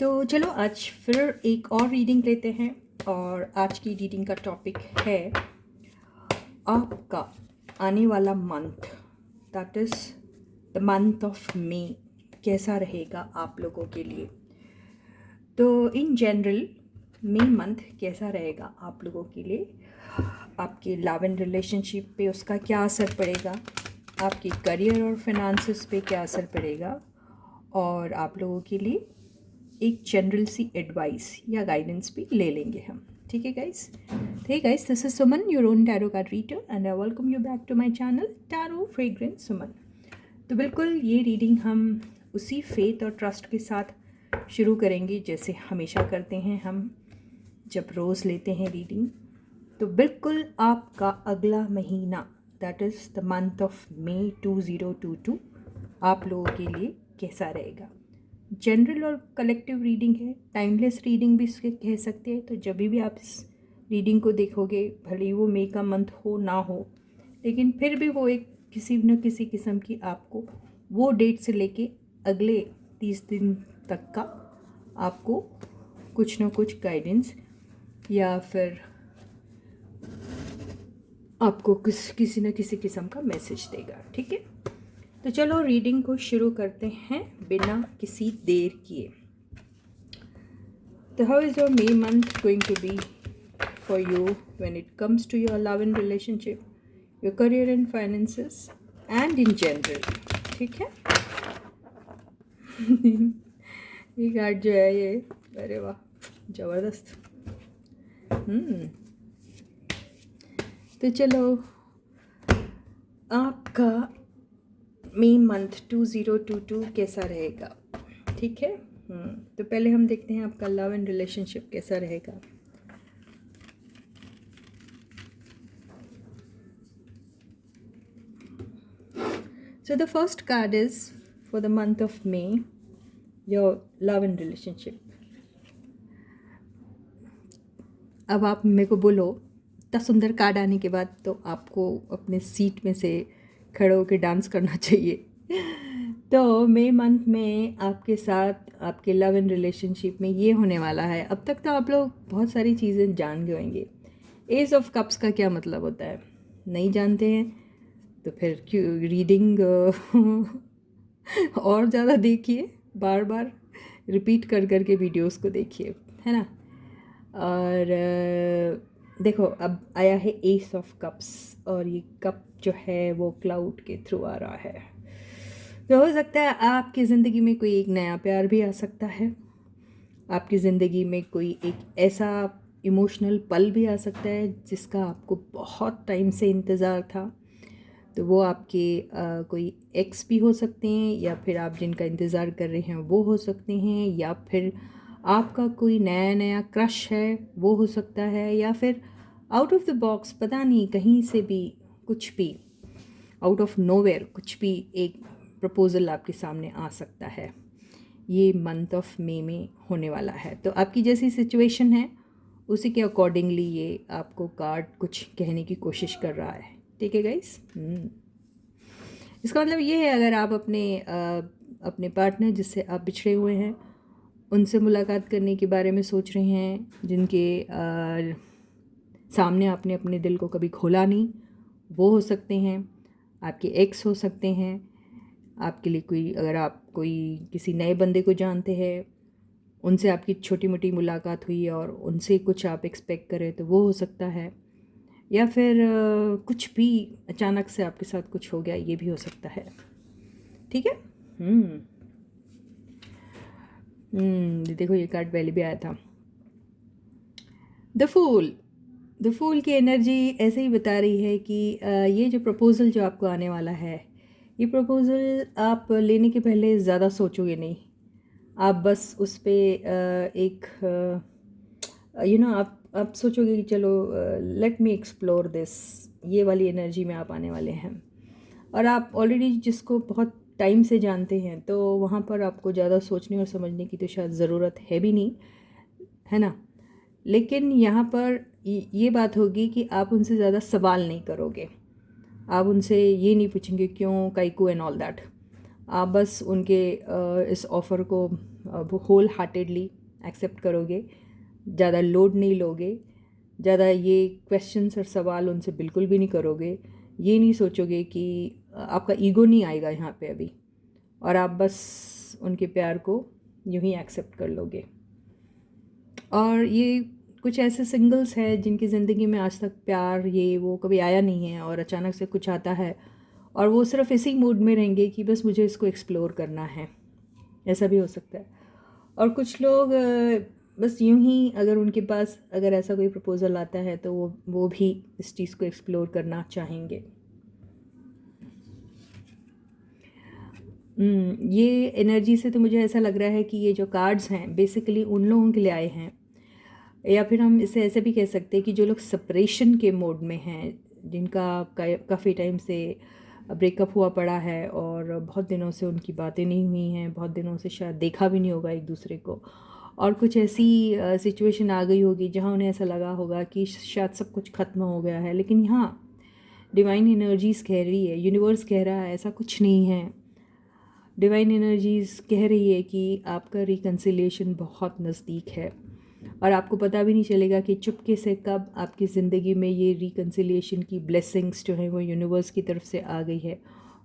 तो चलो आज फिर एक और रीडिंग लेते हैं और आज की रीडिंग का टॉपिक है आपका आने वाला month, that is the month of May कैसा रहेगा आप लोगों के लिए। तो इन जनरल मे मंथ कैसा रहेगा आप लोगों के लिए, आपके लव एंड रिलेशनशिप पे उसका क्या असर पड़ेगा, आपके करियर और फाइनेंसेस पे क्या असर पड़ेगा, और आप लोगों के लिए एक जनरल सी एडवाइस या गाइडेंस भी ले लेंगे हम। ठीक है guys? Hey guys, this is Suman, your own tarot card reader, and I welcome you back to my channel tarot fragrance Suman. तो बिल्कुल ये रीडिंग हम उसी फेथ और ट्रस्ट के साथ शुरू करेंगे जैसे हमेशा करते हैं हम जब रोज़ लेते हैं रीडिंग। तो बिल्कुल आपका अगला महीना, that is the month of May 2022, आप लोगों के लिए कैसा रहेगा। जनरल और कलेक्टिव रीडिंग है, टाइमलेस रीडिंग भी इसके कह सकते हैं। तो जब भी आप इस रीडिंग को देखोगे, भले ही वो मे का मंथ हो ना हो, लेकिन फिर भी वो एक किसी न किसी किस्म की आपको वो डेट से लेके अगले 30 दिन तक का आपको कुछ ना कुछ गाइडेंस या फिर आपको किसी न किसी किस्म का मैसेज देगा। ठीक है, तो चलो रीडिंग को शुरू करते हैं बिना किसी देर किए। तो how is your May month going to be for you when it comes to your love and relationship, your career and finances and in general. ठीक है ये कार्ड जो है ये, अरे वाह ज़बरदस्त। तो चलो आपका मे मंथ 2022 कैसा रहेगा। ठीक है, तो पहले हम देखते हैं आपका लव एंड रिलेशनशिप कैसा रहेगा। So the first card is for the month of May, your love and relationship. अब आप मेरे को बोलो, इतना सुंदर कार्ड आने के बाद तो आपको अपने सीट में से खड़े होकर डांस करना चाहिए। तो मे मंथ में आपके साथ आपके लव एंड रिलेशनशिप में ये होने वाला है। अब तक तो आप लोग बहुत सारी चीज़ें जान गए होंगे। एज ऑफ कप्स का क्या मतलब होता है नहीं जानते हैं तो फिर क्यों रीडिंग और ज़्यादा देखिए, बार बार रिपीट कर कर के वीडियोस को देखिए, है ना। और देखो अब आया है एस ऑफ कप्स, और ये कप जो है वो क्लाउड के थ्रू आ रहा है। तो हो सकता है आपकी ज़िंदगी में कोई एक नया प्यार भी आ सकता है, आपकी ज़िंदगी में कोई एक ऐसा इमोशनल पल भी आ सकता है जिसका आपको बहुत टाइम से इंतज़ार था। तो वो आपके कोई एक्स भी हो सकते हैं, या फिर आप जिनका इंतज़ार कर रहे हैं वो हो सकते हैं, या फिर आपका कोई नया नया क्रश है वो हो सकता है, या फिर आउट ऑफ द बॉक्स पता नहीं कहीं से भी कुछ भी आउट ऑफ नोवेयर कुछ भी एक प्रपोज़ल आपके सामने आ सकता है। ये मंथ ऑफ मे में होने वाला है। तो आपकी जैसी सिचुएशन है उसी के अकॉर्डिंगली ये आपको कार्ड कुछ कहने की कोशिश कर रहा है। ठीक है गाइस? इसका मतलब ये है, अगर आप अपने पार्टनर जिससे आप बिछड़े हुए हैं उनसे मुलाकात करने के बारे में सोच रहे हैं, जिनके सामने आपने अपने दिल को कभी खोला नहीं, वो हो सकते हैं, आपके एक्स हो सकते हैं, आपके लिए कोई, अगर आप कोई किसी नए बंदे को जानते हैं, उनसे आपकी छोटी मोटी मुलाकात हुई और उनसे कुछ आप एक्सपेक्ट करें तो वो हो सकता है, या फिर कुछ भी अचानक से आपके साथ कुछ हो गया, ये भी हो सकता है। ठीक है, देखो ये कार्ड पहले भी आया था, द फूल की एनर्जी ऐसे ही बता रही है कि ये जो प्रपोज़ल जो आपको आने वाला है, ये प्रपोज़ल आप लेने के पहले ज़्यादा सोचोगे नहीं, आप बस उस पर एक आप सोचोगे कि चलो लेट मी एक्सप्लोर दिस, ये वाली एनर्जी में आप आने वाले हैं। और आप ऑलरेडी जिसको बहुत टाइम से जानते हैं तो वहाँ पर आपको ज़्यादा सोचने और समझने की तो शायद ज़रूरत है भी नहीं, है ना। लेकिन यहाँ पर ये बात होगी कि आप उनसे ज़्यादा सवाल नहीं करोगे, आप उनसे ये नहीं पूछेंगे क्यों, काइकू एंड ऑल दैट। आप बस उनके इस ऑफ़र को होल हार्टेडली एक्सेप्ट करोगे, ज़्यादा लोड नहीं लोगे, ज़्यादा ये क्वेश्चंस और सवाल उनसे बिल्कुल भी नहीं करोगे, ये नहीं सोचोगे कि आपका ईगो नहीं आएगा यहाँ पे अभी, और आप बस उनके प्यार को यूं ही एक्सेप्ट कर लोगे। और ये कुछ ऐसे सिंगल्स हैं जिनकी ज़िंदगी में आज तक प्यार ये वो कभी आया नहीं है, और अचानक से कुछ आता है और वो सिर्फ इसी मूड में रहेंगे कि बस मुझे इसको एक्सप्लोर करना है, ऐसा भी हो सकता है। और कुछ लोग बस यूं ही, अगर उनके पास अगर ऐसा कोई प्रपोज़ल आता है तो वो भी इस चीज़ को एक्सप्लोर करना चाहेंगे। ये एनर्जी से तो मुझे ऐसा लग रहा है कि ये जो कार्ड्स हैं बेसिकली उन लोगों के लिए आए हैं, या फिर हम इसे ऐसे भी कह सकते हैं कि जो लोग सेपरेशन के मोड में हैं, जिनका काफ़ी टाइम से ब्रेकअप हुआ पड़ा है और बहुत दिनों से उनकी बातें नहीं हुई हैं, बहुत दिनों से शायद देखा भी नहीं होगा एक दूसरे को, और कुछ ऐसी सिचुएशन आ गई होगी जहाँ उन्हें ऐसा लगा होगा कि शायद सब कुछ ख़त्म हो गया है। लेकिन यहाँ डिवाइन एनर्जीज़ कह रही है, यूनिवर्स कह रहा है ऐसा कुछ नहीं है। डिवाइन एनर्जीज़ कह रही है कि आपका रिकन्सिलिएशन बहुत नज़दीक है, और आपको पता भी नहीं चलेगा कि चुपके से कब आपकी ज़िंदगी में ये रिकन्सिलिएशन की ब्लेसिंग्स जो है वो यूनिवर्स की तरफ से आ गई है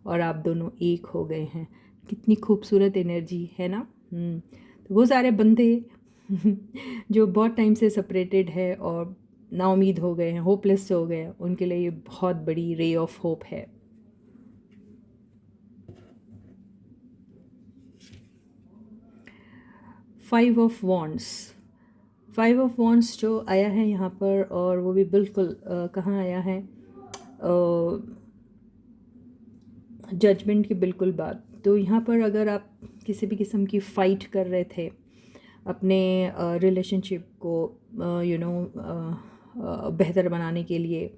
और आप दोनों एक हो गए हैं। कितनी खूबसूरत एनर्जी है ना। तो वो सारे बंदे जो बहुत टाइम से सेपरेटेड है और नाउम्मीद हो गए हैं, होपलेस हो गए हैं, उनके लिए ये बहुत बड़ी रे ऑफ होप है। फाइव ऑफ वॉन्ड्स जो आया है यहाँ पर, और वो भी बिल्कुल कहाँ आया है, जजमेंट की बिल्कुल बात। तो यहाँ पर अगर आप किसी भी किस्म की फ़ाइट कर रहे थे अपने रिलेशनशिप को बेहतर बनाने के लिए,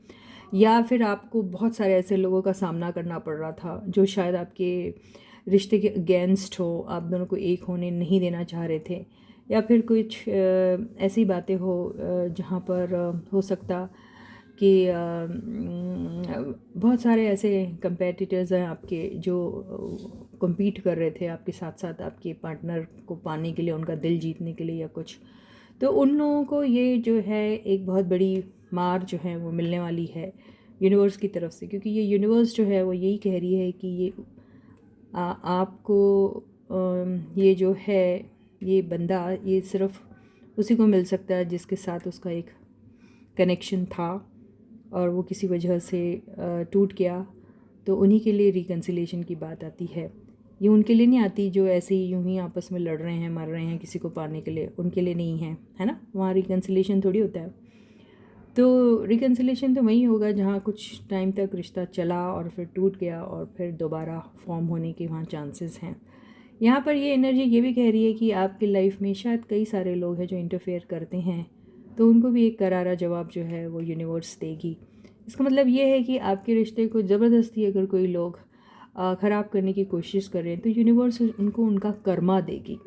या फिर आपको बहुत सारे ऐसे लोगों का सामना करना पड़ रहा था जो शायद आपके रिश्ते के अगेंस्ट हो, आप दोनों को एक होने नहीं देना चाह रहे थे, या फिर कुछ ऐसी बातें हो जहाँ पर हो सकता कि बहुत सारे ऐसे कंपेटिटर्स हैं आपके जो कम्पीट कर रहे थे आपके साथ साथ आपके पार्टनर को पाने के लिए, उनका दिल जीतने के लिए या कुछ। तो उन लोगों को ये जो है एक बहुत बड़ी मार जो है वो मिलने वाली है यूनिवर्स की तरफ से, क्योंकि ये यूनिवर्स जो है वो यही कह रही है कि ये आपको ये जो है ये बंदा ये सिर्फ उसी को मिल सकता है जिसके साथ उसका एक कनेक्शन था और वो किसी वजह से टूट गया। तो उन्हीं के लिए रिकन्सिलेशन की बात आती है। ये उनके लिए नहीं आती जो ऐसे ही यूं ही आपस में लड़ रहे हैं, मर रहे हैं किसी को पाने के लिए, उनके लिए नहीं है, है ना। वहाँ रिकन्सिलेशन थोड़ी होता है। तो रिकन्सिलेशन तो वहीं होगा जहाँ कुछ टाइम तक रिश्ता चला और फिर टूट गया और फिर दोबारा फॉर्म होने के वहाँ चांसेस हैं। यहाँ पर ये एनर्जी ये भी कह रही है कि आपकी लाइफ में शायद कई सारे लोग हैं जो इंटरफेयर करते हैं, तो उनको भी एक करारा जवाब जो है वो यूनिवर्स देगी। इसका मतलब ये है कि आपके रिश्ते को ज़बरदस्ती अगर कोई लोग ख़राब करने की कोशिश कर रहे हैं तो यूनिवर्स उनको उनका कर्मा देगी।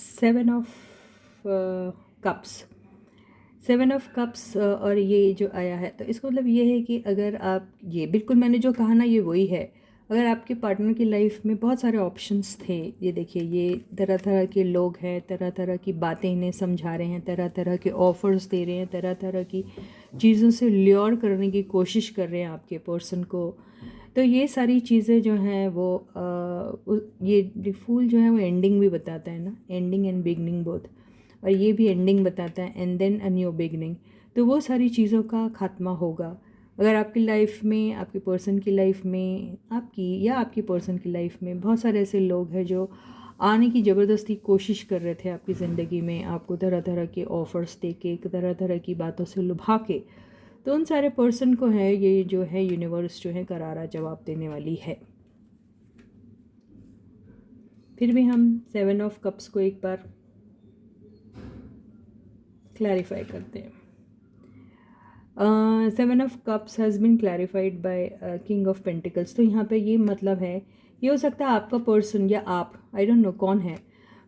सेवन ऑफ कप्स और ये जो आया है, तो इसका मतलब ये है कि अगर आप, ये बिल्कुल मैंने जो कहा ना ये वही है। अगर आपके पार्टनर की लाइफ में बहुत सारे ऑप्शंस थे, ये देखिए ये तरह तरह के लोग हैं, तरह तरह की बातें इन्हें समझा रहे हैं, तरह तरह के ऑफ़र्स दे रहे हैं, तरह तरह की चीज़ों से ल्योर करने की कोशिश कर रहे हैं आपके पर्सन को। तो ये सारी चीज़ें जो हैं वो ये फूल जो है वो एंडिंग भी बताता है ना, एंडिंग एंड बिगनिंग बोथ, और ये भी एंडिंग बताता है and then a new beginning. तो वो सारी चीज़ों का खात्मा होगा। अगर आपकी लाइफ में, आपके पर्सन की लाइफ में, आपकी या आपके पर्सन की लाइफ में बहुत सारे ऐसे लोग हैं जो आने की ज़बरदस्ती कोशिश कर रहे थे आपकी ज़िंदगी में, आपको तरह तरह के ऑफ़र्स दे के, तरह तरह की बातों से लुभा के, तो उन सारे पर्सन को है ये जो है यूनिवर्स जो है करारा जवाब देने वाली है। फिर भी हम 7 ऑफ कप्स को एक बार क्लैरिफाई करते हैं। 7 of cups has been clarified by king of pentacles. तो यहाँ पे ये मतलब है, ये हो सकता है आपका पर्सन या आप, आई डोंट नो कौन है,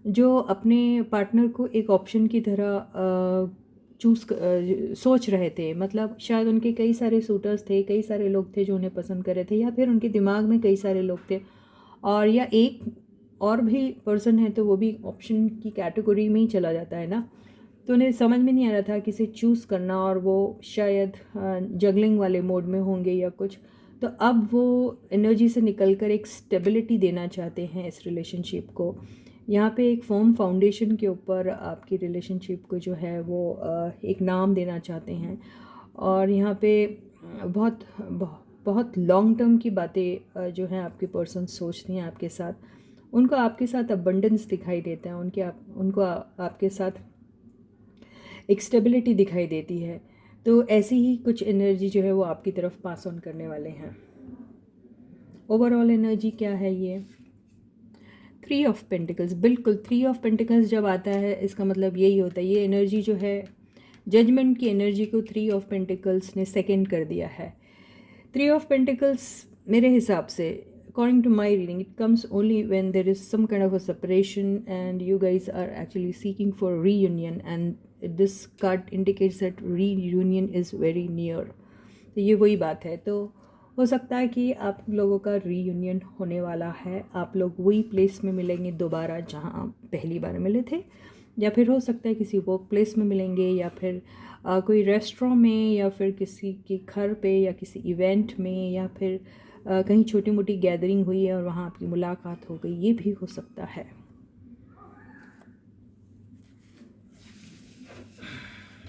जो अपने पार्टनर को एक ऑप्शन की तरह सोच रहे थे, मतलब शायद उनके कई सारे सूटर्स थे, कई सारे लोग थे जो उन्हें पसंद कर रहे थे, या फिर उनके दिमाग में कई सारे लोग थे, और या एक और भी पर्सन है तो वो भी ऑप्शन की कैटेगरी में ही चला जाता है ना। तो उन्हें समझ में नहीं आ रहा था किसे चूज़ करना, और वो शायद जगलिंग वाले मोड में होंगे या कुछ। तो अब वो एनर्जी से निकलकर एक स्टेबिलिटी देना चाहते हैं इस रिलेशनशिप को। यहाँ पे एक फर्म फाउंडेशन के ऊपर आपकी रिलेशनशिप को जो है वो एक नाम देना चाहते हैं, और यहाँ पे बहुत बहुत लॉन्ग टर्म की बातें जो हैं आपके पर्सन सोचती हैं आपके साथ। उनको आपके साथ अबंडेंस दिखाई देता है, उनको आपके साथ एक स्टेबिलिटी दिखाई देती है। तो ऐसी ही कुछ एनर्जी जो है वो आपकी तरफ पास ऑन करने वाले हैं। ओवरऑल एनर्जी क्या है ये? 3 ऑफ पेंटिकल्स, बिल्कुल 3 ऑफ पेंटिकल्स जब आता है इसका मतलब यही होता है, ये एनर्जी जो है जजमेंट की एनर्जी को 3 ऑफ पेंटिकल्स ने सेकेंड कर दिया है। 3 ऑफ पेंटिकल्स मेरे हिसाब से, according to my reading, it comes only when there is some kind of a separation and you guys are actually seeking for reunion, and this card indicates that reunion is very near. तो ये वही बात है। तो हो सकता है कि आप लोगों का रीयूनियन होने वाला है, आप लोग वही प्लेस में मिलेंगे दोबारा जहां आप पहली बार मिले थे, या फिर हो सकता है किसी वर्क प्लेस में मिलेंगे, या फिर कोई रेस्टोरेंट में, या फिर किसी के घर पे, या किसी इवेंट में, या फिर कहीं छोटी मोटी गैदरिंग हुई है और वहाँ आपकी मुलाकात हो गई, ये भी हो सकता है।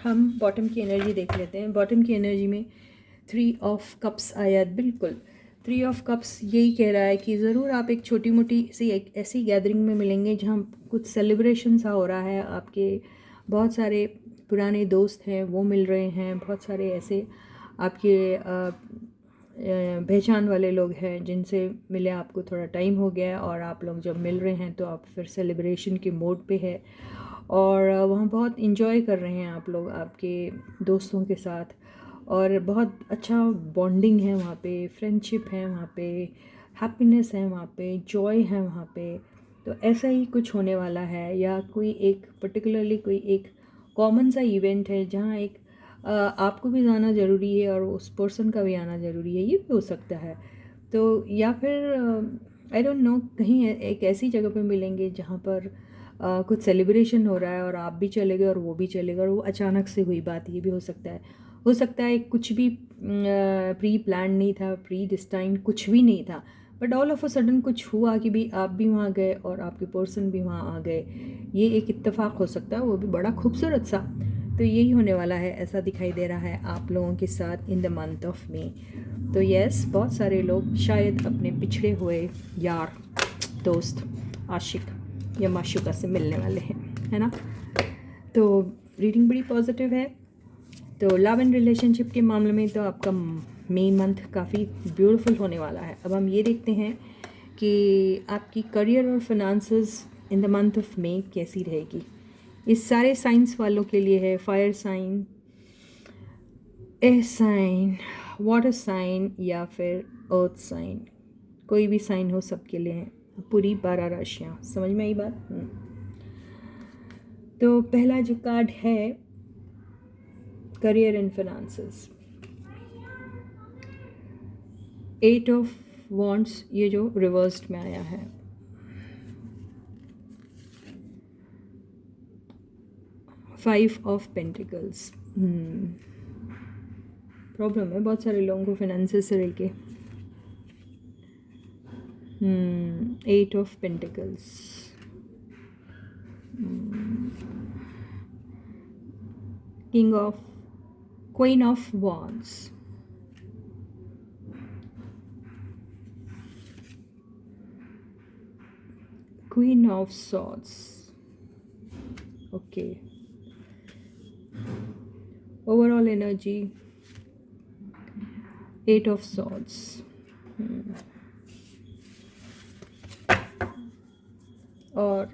हम बॉटम की एनर्जी देख लेते हैं। बॉटम की एनर्जी में 3 ऑफ कप्स आया, बिल्कुल 3 ऑफ कप्स यही कह रहा है कि ज़रूर आप एक छोटी मोटी सी एक ऐसी गैदरिंग में मिलेंगे जहाँ कुछ सेलिब्रेशन सा हो रहा है, आपके बहुत सारे पुराने दोस्त हैं वो मिल रहे हैं, बहुत सारे ऐसे आपके पहचान वाले लोग हैं जिनसे मिले आपको थोड़ा टाइम हो गया है, और आप लोग जब मिल रहे हैं तो आप फिर सेलिब्रेशन के मोड पे है, और वहाँ बहुत इन्जॉय कर रहे हैं आप लोग आपके दोस्तों के साथ, और बहुत अच्छा बॉन्डिंग है वहाँ पे, फ्रेंडशिप है वहाँ पे, हैप्पीनेस है वहाँ पे, जॉय है वहाँ पे। तो ऐसा ही कुछ होने वाला है, या कोई एक पर्टिकुलरली कोई एक कॉमन सा इवेंट है जहाँ एक आपको भी जाना ज़रूरी है और उस पर्सन का भी आना ज़रूरी है, ये भी हो सकता है। तो या फिर आई डोंट नो, कहीं एक ऐसी जगह पे मिलेंगे जहाँ पर कुछ सेलिब्रेशन हो रहा है और आप भी चले गए और वो भी चले गए, और वो अचानक से हुई बात, ये भी हो सकता है। हो सकता है कुछ भी प्री प्लान नहीं था, प्री डिस्टाइन कुछ भी नहीं था, but all of a sudden कुछ हुआ कि भी आप भी वहाँ गए और आपके पर्सन भी वहाँ आ गए। ये एक इत्तेफाक हो सकता है, वो भी बड़ा खूबसूरत सा। तो यही होने वाला है, ऐसा दिखाई दे रहा है आप लोगों के साथ इन द मंथ ऑफ मे। तो यस, बहुत सारे लोग शायद अपने पिछड़े हुए यार, दोस्त, आशिक या माशुका से मिलने वाले हैं, है ना। तो रीडिंग बड़ी पॉजिटिव है। तो लव एंड रिलेशनशिप के मामले में तो आपका मई मंथ काफ़ी ब्यूटीफुल होने वाला है। अब हम ये देखते हैं कि आपकी करियर और finances in the month of May कैसी रहेगी। इस सारे साइंस वालों के लिए है, fire sign, air sign, water sign या फिर अर्थ साइन, कोई भी साइन हो सबके लिए है, पूरी 12 राशियाँ। समझ में आई बात? तो पहला जो कार्ड है करियर एंड फिनांसेस, 8 ऑफ वॉन्ड्स, ये जो रिवर्स्ड में आया है, 5 ऑफ पेंटिकल्स। प्रॉब्लम है बहुत सारे लोगों को फिनेंसेस से लेके। 8 of pentacles, king of, queen of wands, queen of swords. Okay, overall energy 8 of swords, और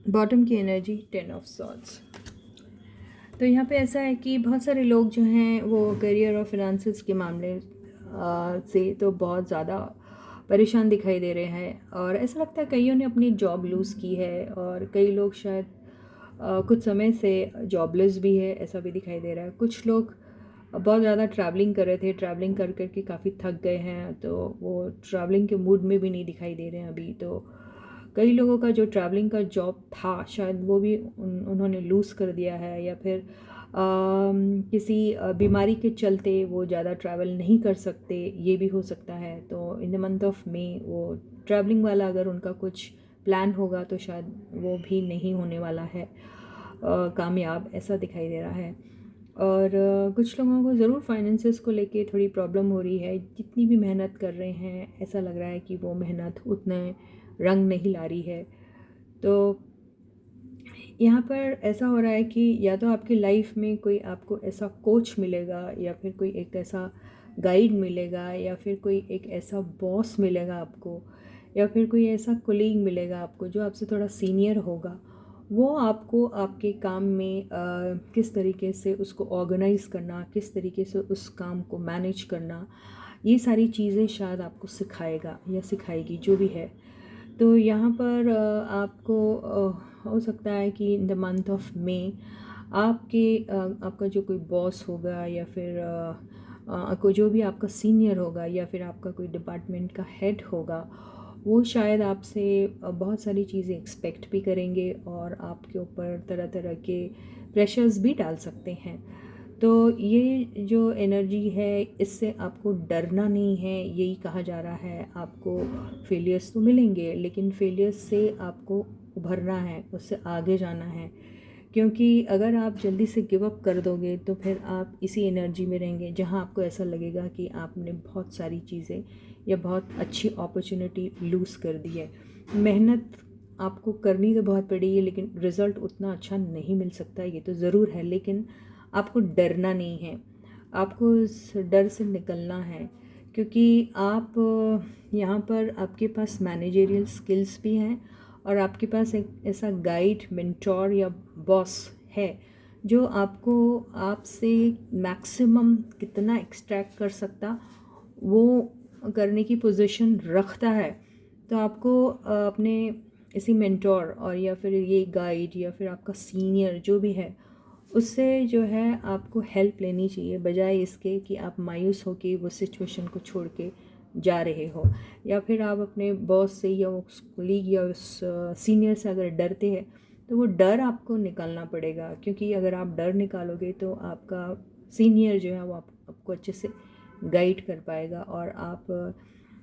बॉटम की एनर्जी 10 ऑफ सॉर्ड्स। तो यहाँ पे ऐसा है कि बहुत सारे लोग जो हैं वो करियर और फिनांसेस के मामले से तो बहुत ज़्यादा परेशान दिखाई दे रहे हैं, और ऐसा लगता है कईयों ने अपनी जॉब लूज़ की है, और कई लोग शायद कुछ समय से जॉबलेस भी है, ऐसा भी दिखाई दे रहा है। कुछ लोग बहुत ज़्यादा ट्रैवलिंग कर रहे थे, ट्रैवलिंग कर कर के काफ़ी थक गए हैं, तो वो ट्रैवलिंग के मूड में भी नहीं दिखाई दे रहे हैं अभी। तो कई लोगों का जो ट्रैवलिंग का जॉब था शायद वो भी उन्होंने लूज़ कर दिया है, या फिर किसी बीमारी के चलते वो ज़्यादा ट्रैवल नहीं कर सकते, ये भी हो सकता है। तो in the month of May वो ट्रैवलिंग वाला अगर उनका कुछ प्लान होगा तो शायद वो भी नहीं होने वाला है कामयाब, ऐसा दिखाई दे रहा है। और कुछ लोगों को ज़रूर फाइनेंसेस को लेके थोड़ी प्रॉब्लम हो रही है। जितनी भी मेहनत कर रहे हैं ऐसा लग रहा है कि वो मेहनत उतने रंग नहीं ला रही है। तो यहाँ पर ऐसा हो रहा है कि या तो आपकी लाइफ में कोई आपको ऐसा कोच मिलेगा, या फिर कोई एक ऐसा गाइड मिलेगा, या फिर कोई एक ऐसा बॉस मिलेगा आपको, या फिर कोई ऐसा कोलीग मिलेगा आपको जो आपसे थोड़ा सीनियर होगा। वो आपको आपके काम में किस तरीके से उसको ऑर्गेनाइज़ करना, किस तरीके से उस काम को मैनेज करना, ये सारी चीज़ें शायद आपको सिखाएगा या सिखाएगी, जो भी है। तो यहाँ पर आपको हो सकता है कि in the month of May आपका जो कोई बॉस होगा, या फिर कोई जो भी आपका सीनियर होगा, या फिर आपका कोई डिपार्टमेंट का हेड होगा, वो शायद आपसे बहुत सारी चीज़ें एक्सपेक्ट भी करेंगे और आपके ऊपर तरह तरह के प्रेशर्स भी डाल सकते हैं। तो ये जो एनर्जी है, इससे आपको डरना नहीं है, यही कहा जा रहा है। आपको फेलियर्स तो मिलेंगे, लेकिन फेलियर्स से आपको उभरना है, उससे आगे जाना है। क्योंकि अगर आप जल्दी से गिव अप कर दोगे तो फिर आप इसी एनर्जी में रहेंगे जहां आपको ऐसा लगेगा कि आपने बहुत सारी चीज़ें या बहुत अच्छी अपॉर्चुनिटी लूज़ कर दी है। मेहनत आपको करनी तो बहुत पड़ेगी, लेकिन रिज़ल्ट उतना अच्छा नहीं मिल सकता, ये तो ज़रूर है। लेकिन आपको डरना नहीं है, आपको उस डर से निकलना है, क्योंकि आप यहाँ पर आपके पास मैनेजरियल स्किल्स भी हैं, और आपके पास एक ऐसा गाइड, मेंटोर या बॉस है जो आपको आपसे मैक्सिमम कितना एक्सट्रैक्ट कर सकता वो करने की पोजीशन रखता है। तो आपको अपने इसी मेंटोर और या फिर ये गाइड या फिर आपका सीनियर जो भी है, उससे जो है आपको हेल्प लेनी चाहिए, बजाय इसके कि आप मायूस हो के वो सिचुएशन को छोड़ के जा रहे हो। या फिर आप अपने बॉस से या उस कोलीग या उस सीनियर से अगर डरते हैं, तो वो डर आपको निकालना पड़ेगा, क्योंकि अगर आप डर निकालोगे तो आपका सीनियर जो है वो आपको अच्छे से गाइड कर पाएगा, और आप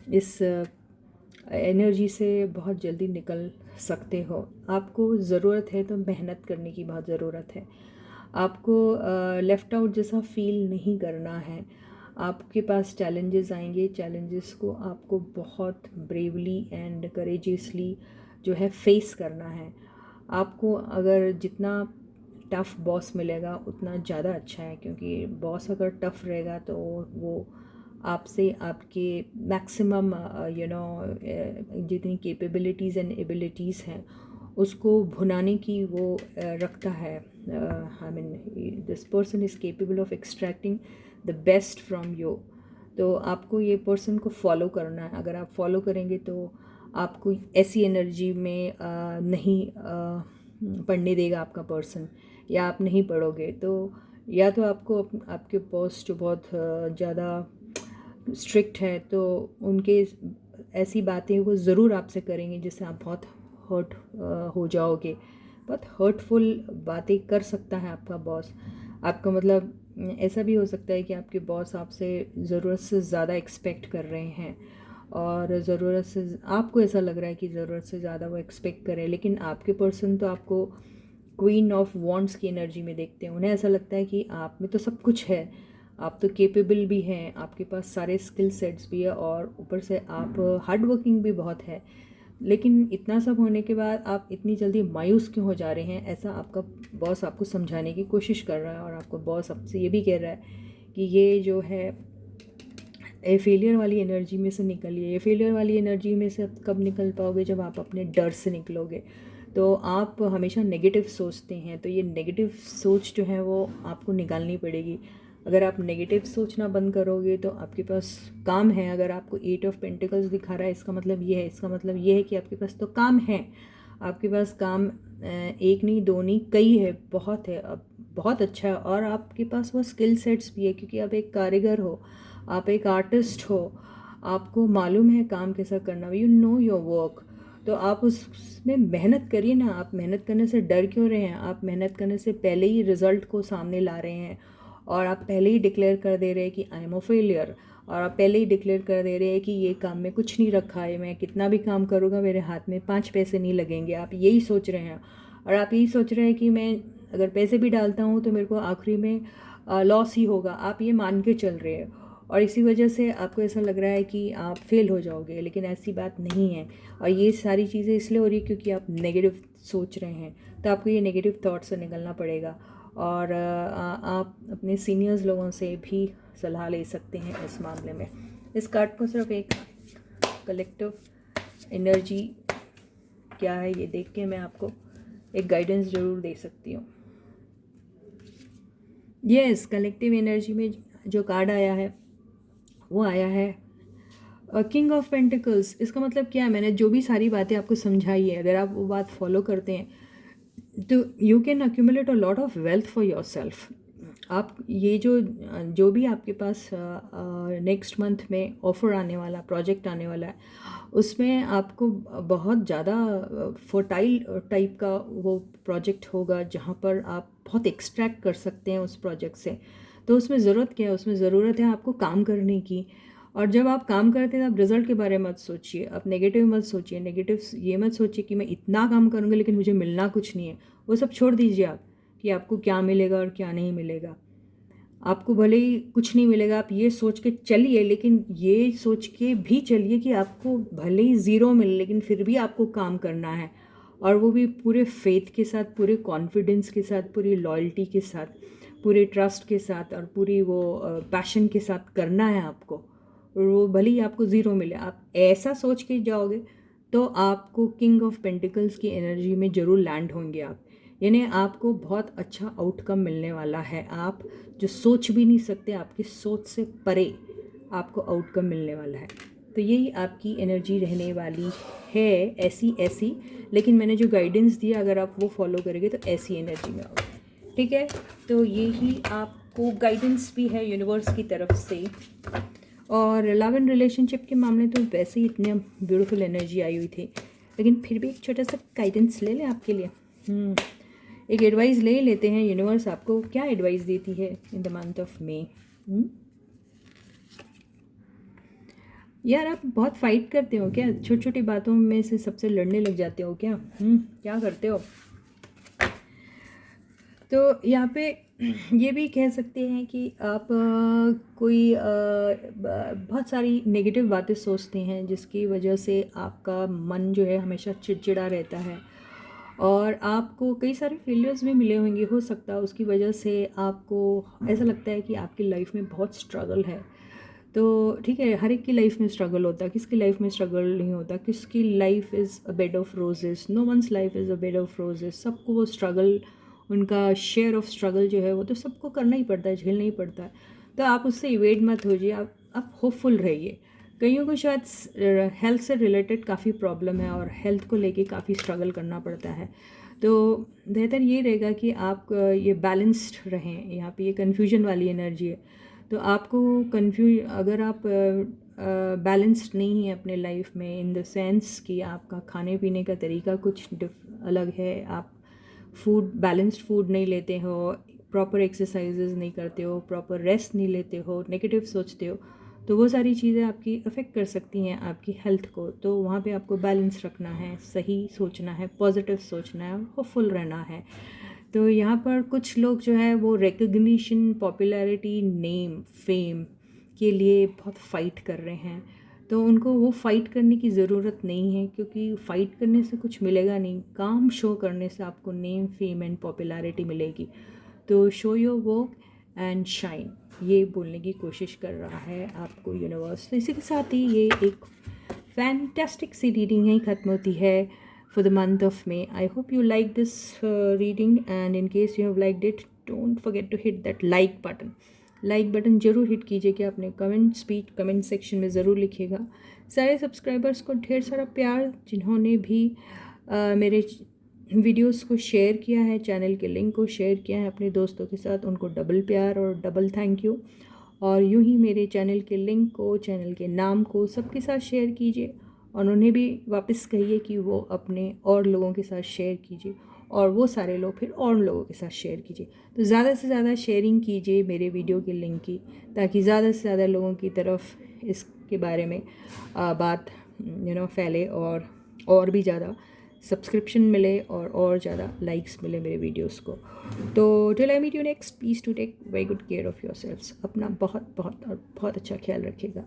इस एनर्जी से बहुत जल्दी निकल सकते हो। आपको ज़रूरत है तो मेहनत करने की बहुत ज़रूरत है। आपको लेफ़्ट आउट जैसा फ़ील नहीं करना है। आपके पास चैलेंजेस आएंगे, चैलेंजेस को आपको बहुत ब्रेवली एंड करेजियसली जो है फेस करना है। आपको अगर जितना टफ़ बॉस मिलेगा उतना ज़्यादा अच्छा है, क्योंकि बॉस अगर टफ़ रहेगा तो वो आपसे आपके मैक्सिमम जितनी कैपेबिलिटीज़ एंड एबिलिटीज़ हैं उसको भुनाने की वो रखता है। I mean this person is capable of extracting the best from you. तो आपको ये पर्सन को फॉलो करना है। अगर आप फॉलो करेंगे तो आपको ऐसी एनर्जी में नहीं पढ़ने देगा आपका पर्सन, या आप नहीं पढ़ोगे तो या तो आपको आपके बॉस जो बहुत ज़्यादा स्ट्रिक्ट है तो उनके ऐसी बातें वो ज़रूर आपसे करेंगे जिससे आप बहुत हर्ट हो जाओगे। बहुत हर्टफुल बातें कर सकता है आपका बॉस। आपका मतलब ऐसा भी हो सकता है कि आपके बॉस आपसे ज़रूरत से ज़्यादा एक्सपेक्ट कर रहे हैं, और ज़रूरत से आपको ऐसा लग रहा है कि ज़रूरत से ज़्यादा वो एक्सपेक्ट करें, लेकिन आपके पर्सन तो आपको क्वीन ऑफ वॉन्ड्स की एनर्जी में देखते हैं। उन्हें ऐसा लगता है कि आप में तो सब कुछ है, आप तो केपेबल भी हैं, आपके पास सारे स्किल सेट्स भी है, और ऊपर से आप हार्ड वर्किंग भी बहुत है। लेकिन इतना सब होने के बाद आप इतनी जल्दी मायूस क्यों हो जा रहे हैं, ऐसा आपका बॉस आपको समझाने की कोशिश कर रहा है। और आपका बॉस आपसे ये भी कह रहा है कि ये जो है ये फेलियर वाली एनर्जी में से निकलिए। ये फेलियर वाली एनर्जी में से कब निकल पाओगे, जब आप अपने डर से निकलोगे। तो आप हमेशा नेगेटिव सोचते हैं, तो ये नेगेटिव सोच जो है वो आपको निकालनी पड़ेगी। अगर आप नेगेटिव सोचना बंद करोगे तो आपके पास काम है। अगर आपको 8 ऑफ पेंटिकल्स दिखा रहा है, इसका मतलब ये है कि आपके पास तो काम है। आपके पास काम एक नहीं, दो नहीं, कई है, बहुत है, अब बहुत अच्छा है। और आपके पास वो स्किल सेट्स भी है क्योंकि आप एक कारीगर हो, आप एक आर्टिस्ट हो, आपको मालूम है काम कैसा करना, यू नो योर वर्क। तो आप उसमें मेहनत करिए ना। आप मेहनत करने से डर क्यों रहे हैं? आप मेहनत करने से पहले ही रिज़ल्ट को सामने ला रहे हैं, और आप पहले ही डिक्लेयर कर दे रहे हैं कि आई एम अ फेलियर, और आप पहले ही डिक्लेयर कर दे रहे हैं कि ये काम में कुछ नहीं रखा है, मैं कितना भी काम करूँगा मेरे हाथ में 5 पैसे नहीं लगेंगे। आप यही सोच रहे हैं, और आप यही सोच रहे हैं कि मैं अगर पैसे भी डालता हूँ तो मेरे को आखिरी में लॉस ही होगा। आप ये मान के चल रहे हैं, और इसी वजह से आपको ऐसा लग रहा है कि आप फेल हो जाओगे, लेकिन ऐसी बात नहीं है। और ये सारी चीज़ें इसलिए हो रही है क्योंकि आप नेगेटिव सोच रहे हैं। तो आपको ये नेगेटिव थॉट से निकलना पड़ेगा, और आप अपने सीनियर्स लोगों से भी सलाह ले सकते हैं इस मामले में। इस कार्ड को सिर्फ एक कलेक्टिव एनर्जी क्या है ये देख के मैं आपको एक गाइडेंस ज़रूर दे सकती हूँ। यस, कलेक्टिव एनर्जी में जो कार्ड आया है वो आया है किंग ऑफ पेंटिकल्स। इसका मतलब क्या है? मैंने जो भी सारी बातें आपको समझाई है, अगर आप वो बात फॉलो करते हैं तो you can accumulate a lot of wealth for your self. आप ये जो भी आपके पास नेक्स्ट मंथ में ऑफ़र आने वाला, प्रोजेक्ट आने वाला है, उसमें आपको बहुत ज़्यादा फर्टाइल टाइप का वो प्रोजेक्ट होगा जहाँ पर आप बहुत एक्सट्रैक्ट कर सकते हैं उस प्रोजेक्ट से। तो उसमें ज़रूरत क्या है? उसमें ज़रूरत है आपको काम करने की। और जब आप काम करते हैं तो आप रिज़ल्ट के बारे में मत सोचिए, आप नेगेटिव मत सोचिए, नेगेटिव ये मत सोचिए कि मैं इतना काम करूँगा लेकिन मुझे मिलना कुछ नहीं है। वो सब छोड़ दीजिए आप, कि आपको क्या मिलेगा और क्या नहीं मिलेगा। आपको भले ही कुछ नहीं मिलेगा, आप ये सोच के चलिए, लेकिन ये सोच के भी चलिए कि आपको भले ही ज़ीरो मिले लेकिन फिर भी आपको काम करना है, और वो भी पूरे फेथ के साथ, पूरे कॉन्फिडेंस के साथ, पूरी लॉयल्टी के साथ, पूरे ट्रस्ट के साथ, और पूरी वो पैशन के साथ करना है आपको। और वो भले ही आपको ज़ीरो मिले, आप ऐसा सोच के जाओगे तो आपको किंग ऑफ पेंटिकल्स की एनर्जी में ज़रूर लैंड होंगे आप। यानी आपको बहुत अच्छा आउटकम मिलने वाला है। आप जो सोच भी नहीं सकते, आपकी सोच से परे आपको आउटकम मिलने वाला है। तो यही आपकी एनर्जी रहने वाली है, ऐसी ऐसी। लेकिन मैंने जो गाइडेंस दिया, अगर आप वो फॉलो करेंगे तो ऐसी एनर्जी में आओगे। ठीक है, तो यही आपको गाइडेंस भी है यूनिवर्स की तरफ से। और लव एंड रिलेशनशिप के मामले तो वैसे ही इतने ब्यूटीफुल एनर्जी आई हुई थी, लेकिन फिर भी एक छोटा सा गाइडेंस ले लें आपके लिए। एक एडवाइस ले लेते हैं, यूनिवर्स आपको क्या एडवाइस देती है इन द मंथ ऑफ मे। यार, आप बहुत फाइट करते हो क्या? छोटी छोटी बातों में से सबसे लड़ने लग जाते हो क्या? क्या करते हो? तो यहाँ पे ये भी कह सकते हैं कि आप बहुत सारी नेगेटिव बातें सोचते हैं, जिसकी वजह से आपका मन जो है हमेशा चिड़चिड़ा रहता है, और आपको कई सारे फेलियर्स भी मिले होंगे, हो सकता है उसकी वजह से आपको ऐसा लगता है कि आपकी लाइफ में बहुत स्ट्रगल है। तो ठीक है, हर एक की लाइफ में स्ट्रगल होता है, किसकी लाइफ में स्ट्रगल नहीं होता? किसकी life is a bed of roses? No one's life is a bed of roses. सबको वो स्ट्रगल, उनका शेयर ऑफ स्ट्रगल जो है वो तो सबको करना ही पड़ता है, झेलना ही पड़ता है। तो आप उससे इवेड मत होइए, आप होपफुल रहिए। कईयों को शायद हेल्थ से रिलेटेड काफ़ी प्रॉब्लम है, और हेल्थ को लेके काफ़ी स्ट्रगल करना पड़ता है। तो बेहतर ये रहेगा कि आप ये बैलेंस्ड रहें। यहाँ पे ये कन्फ्यूजन वाली एनर्जी है, तो आपको अगर आप बैलेंस्ड नहीं है अपने लाइफ में, इन द सेंस कि आपका खाने पीने का तरीका कुछ अलग है, आप बैलेंस्ड फूड नहीं लेते हो, प्रॉपर एक्सरसाइजेज नहीं करते हो, प्रॉपर रेस्ट नहीं लेते हो, नेगेटिव सोचते हो, तो वो सारी चीज़ें आपकी अफेक्ट कर सकती हैं आपकी हेल्थ को। तो वहाँ पे आपको बैलेंस रखना है, सही सोचना है, पॉजिटिव सोचना है, होपफुल रहना है। तो यहाँ पर कुछ लोग जो है वो रिकग्निशन, पॉपुलैरिटी, नेम, फेम के लिए बहुत फ़ाइट कर रहे हैं। तो उनको वो फ़ाइट करने की ज़रूरत नहीं है, क्योंकि फ़ाइट करने से कुछ मिलेगा नहीं। काम शो करने से आपको नेम, फेम एंड पॉपुलैरिटी मिलेगी। तो show your work and shine, ये बोलने की कोशिश कर रहा है आपको यूनिवर्स। तो इसी के साथ ही ये एक फैंटास्टिक सी रीडिंग ही ख़त्म होती है for the month of May. I hope you like this reading, and in case you have liked it, don't forget to hit that like button. Like button ज़रूर हिट कीजिए कि आपने कमेंट सेक्शन में ज़रूर लिखिएगा। सारे सब्सक्राइबर्स को ढेर सारा प्यार, जिन्होंने भी मेरे वीडियोस को शेयर किया है, चैनल के लिंक को शेयर किया है अपने दोस्तों के साथ, उनको डबल प्यार और डबल थैंक यू। और यूं ही मेरे चैनल के लिंक को, चैनल के नाम को सबके साथ शेयर कीजिए और उन्हें भी वापस कहिए कि वो अपने और लोगों के साथ शेयर कीजिए और वो सारे लोग फिर और लोगों के साथ शेयर कीजिए। तो ज़्यादा से ज़्यादा शेयरिंग कीजिए मेरे वीडियो के लिंक की, ताकि ज़्यादा से ज़्यादा लोगों की तरफ इसके बारे में बात फैले और भी ज़्यादा सब्सक्रिप्शन मिले और ज़्यादा लाइक्स मिले मेरे वीडियोस को। तो till I meet you next, please to take very good care of your selfs. अपना बहुत बहुत और बहुत अच्छा ख्याल रखिएगा।